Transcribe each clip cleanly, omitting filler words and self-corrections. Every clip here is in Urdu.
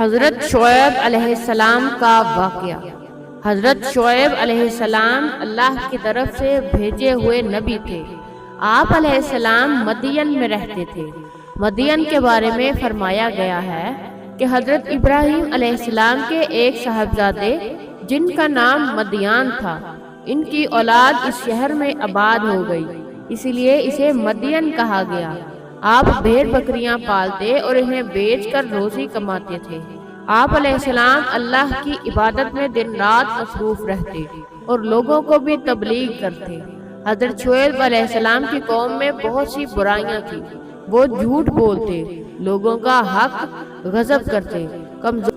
حضرت شعیب علیہ السلام کا واقعہ۔ حضرت شعیب علیہ السلام اللہ کی طرف سے بھیجے ہوئے نبی تھے۔ آپ علیہ السلام مدین میں رہتے تھے۔ مدین کے بارے میں فرمایا گیا ہے کہ حضرت ابراہیم علیہ السلام کے ایک صاحبزادے جن کا نام مدیان تھا، ان کی اولاد اس شہر میں آباد ہو گئی، اسی لیے اسے مدین کہا گیا۔ آپ بھیڑ بکریاں پالتے اور انہیں بیچ کر روزی کماتے تھے۔ آپ علیہ السلام اللہ کی عبادت میں دن رات مصروف رہتے اور لوگوں کو بھی تبلیغ کرتے۔ حضرت شعیب علیہ السلام کی قوم میں بہت سی برائیاں تھیں۔ وہ جھوٹ بولتے، لوگوں کا حق غصب کرتے،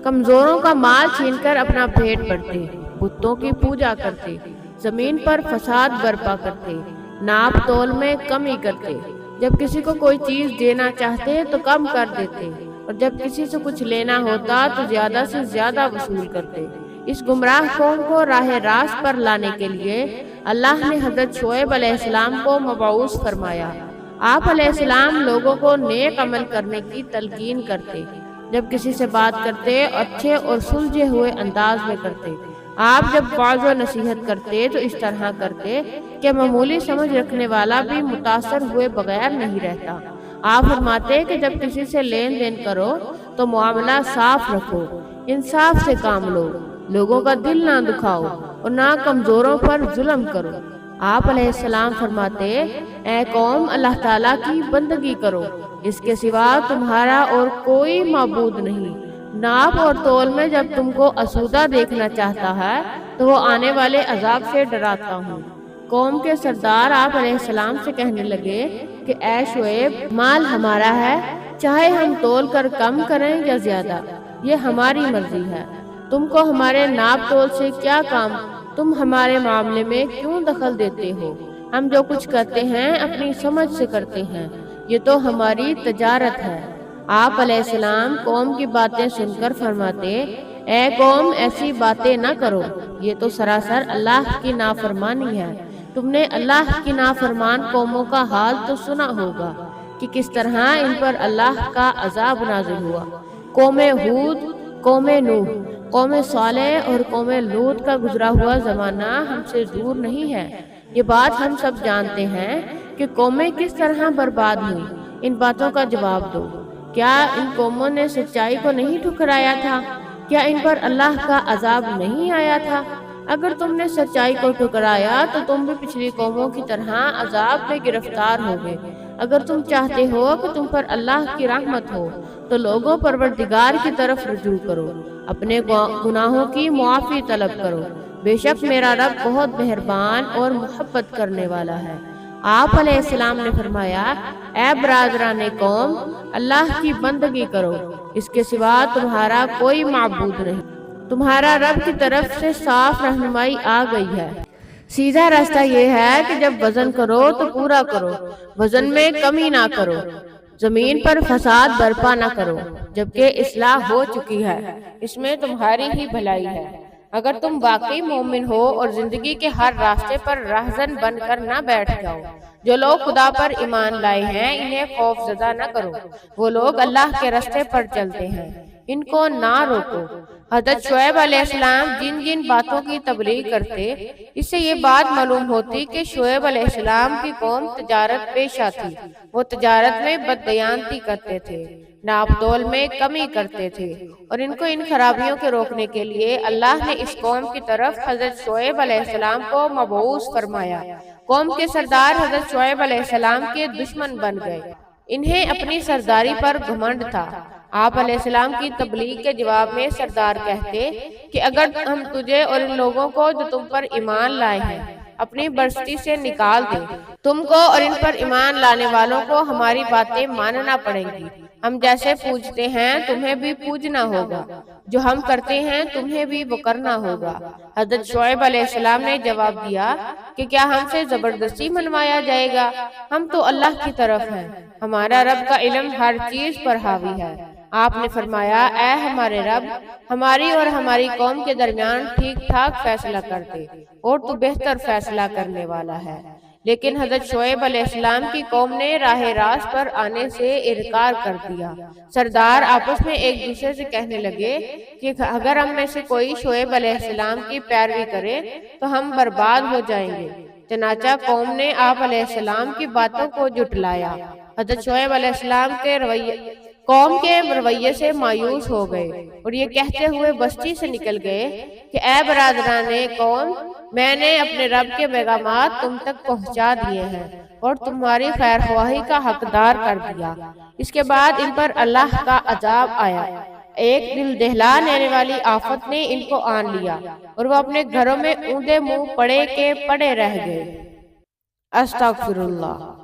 کمزوروں کا مال چھین کر اپنا پیٹ بھرتے، بتوں کی پوجا کرتے، زمین پر فساد برپا کرتے، ناپ تول میں کمی کرتے، جب کسی کو کوئی چیز دینا چاہتے تو کم کر دیتے، اور جب کسی سے کچھ لینا ہوتا تو زیادہ سے زیادہ وصول کرتے۔ اس گمراہ قوم کو راہ راست پر لانے کے لیے اللہ نے حضرت شعیب علیہ السلام کو مبعوث فرمایا۔ آپ علیہ السلام لوگوں کو نیک عمل کرنے کی تلقین کرتے، جب کسی سے بات کرتے اچھے اور سلجھے ہوئے انداز میں کرتے۔ آپ جب واعظ و نصیحت کرتے تو اس طرح کرتے کہ معمولی سمجھ رکھنے والا بھی متاثر ہوئے بغیر نہیں رہتا۔ آپ فرماتے کہ جب کسی سے لین دین کرو تو معاملہ صاف رکھو، انصاف سے کام لو، لوگوں کا دل نہ دکھاؤ اور نہ کمزوروں پر ظلم کرو۔ آپ علیہ السلام فرماتے، اے قوم، اللہ تعالیٰ کی بندگی کرو، اس کے سوا تمہارا اور کوئی معبود نہیں۔ ناپ اور تول میں جب تم کو اسودہ دیکھنا چاہتا ہے تو وہ آنے والے عذاب سے ڈراتا ہوں۔ قوم کے سردار آپ علیہ السلام سے کہنے لگے کہ اے شعیب، مال ہمارا ہے، چاہے ہم تول کر کم کریں یا زیادہ، یہ ہماری مرضی ہے، تم کو ہمارے ناپ تول سے کیا کام؟ تم ہمارے معاملے میں کیوں دخل دیتے ہو؟ ہم جو کچھ کرتے ہیں اپنی سمجھ سے کرتے ہیں، یہ تو ہماری تجارت ہے۔ آپ علیہ السلام قوم کی باتیں سن کر فرماتے، اے قوم، ایسی باتیں نہ کرو، یہ تو سراسر اللہ کی نافرمانی ہے۔ تم نے اللہ کی نافرمان قوموں کا حال تو سنا ہوگا کہ کس طرح ان پر اللہ کا عذاب نازل ہوا۔ قوم ہود، قوم نوح، قوم صالح اور قوم لوط کا گزرا ہوا زمانہ ہم سے دور نہیں ہے۔ یہ بات ہم سب جانتے ہیں کہ قومیں کس طرح برباد ہوئیں۔ ان باتوں کا جواب دو۔ کیا ان قوموں نے سچائی کو نہیں ٹھکرایا تھا؟ کیا ان پر اللہ کا عذاب نہیں آیا تھا؟ اگر تم نے سچائی کو ٹھکرایا تو تم بھی پچھلی قوموں کی طرح عذاب میں گرفتار ہوگے۔ اگر تم چاہتے ہو کہ تم پر اللہ کی رحمت ہو تو لوگوں پروردگار کی طرف رجوع کرو، اپنے گناہوں کی معافی طلب کرو، بے شک میرا رب بہت مہربان اور محبت کرنے والا ہے۔ آپ علیہ السلام نے فرمایا، اے برادران قوم، اللہ کی بندگی کرو، اس کے سوا تمہارا کوئی معبود نہیں۔ تمہارا رب کی طرف سے صاف رہنمائی آ گئی ہے۔ سیدھا راستہ یہ ہے کہ جب وزن کرو تو پورا کرو، وزن میں کمی نہ کرو، زمین پر فساد برپا نہ کرو، جبکہ اصلاح ہو چکی ہے، اس میں تمہاری ہی بھلائی ہے۔ اگر تم واقعی مومن ہو اور زندگی کے ہر راستے پر راہزن بن کر نہ بیٹھ جاؤ۔ جو لوگ خدا پر ایمان لائے ہیں انہیں خوف زدہ نہ کرو، وہ لوگ اللہ کے راستے پر چلتے ہیں، ان کو نہ روکو۔ حضرت شعیب علیہ السلام جن جن باتوں کی تبلیغ کرتے، اس سے یہ بات معلوم ہوتی کہ شعیب علیہ السلام کی قوم تجارت پیشہ تھی۔ وہ تجارت میں بددیانتی کرتے تھے، ناپ تول میں کمی کرتے تھے، اور ان کو ان خرابیوں کے روکنے کے لیے اللہ نے اس قوم کی طرف حضرت شعیب علیہ السلام کو مبعوث فرمایا۔ قوم کے سردار حضرت شعیب علیہ السلام کے دشمن بن گئے، انہیں اپنی سرداری پر گھمنڈ تھا۔ آپ علیہ السلام کی تبلیغ کے جواب میں سردار کہتے کہ اگر ہم تجھے اور ان لوگوں کو جو تم پر ایمان لائے ہیں اپنی بستی سے نکال دیں، تم کو اور ان پر ایمان لانے والوں کو ہماری باتیں ماننا پڑیں گی۔ ہم جیسے پوجتے ہیں تمہیں بھی پوجنا ہوگا، جو ہم کرتے ہیں تمہیں بھی وہ کرنا ہوگا۔ حضرت شعیب علیہ السلام نے جواب دیا کہ کیا ہم سے زبردستی منوایا جائے گا؟ ہم تو اللہ کی طرف ہیں، ہمارا رب کا علم ہر چیز پر حاوی ہے۔ آپ نے فرمایا، اے ہمارے رب، ہماری اور ہماری قوم کے درمیان ٹھیک ٹھاک فیصلہ کر دے، اور تو بہتر فیصلہ کرنے والا ہے۔ لیکن حضرت شعیب علیہ السلام کی قوم نے راہ راست پر آنے سے انکار کر دیا۔ سردار آپس میں ایک دوسرے سے کہنے لگے کہ اگر ہم میں سے کوئی شعیب علیہ السلام کی پیروی کرے تو ہم برباد ہو جائیں گے۔ چنانچہ قوم نے آپ علیہ السلام کی باتوں کو جھٹلایا۔ حضرت شعیب علیہ السلام کے قوم کے رویے سے مایوس ہو گئے اور یہ کہتے ہوئے بستی سے نکل گئے کہ اے برادران قوم، میں نے اپنے رب کے پیغامات تم تک پہنچا دیے ہیں اور تمہاری خیر خواہی کا حقدار کر دیا۔ اس کے بعد ان پر اللہ کا عذاب آیا، ایک دل دہلا دینے والی آفت نے ان کو آن لیا اور وہ اپنے گھروں میں اوندے منہ پڑے کے پڑے رہ گئے۔ استغفر اللہ۔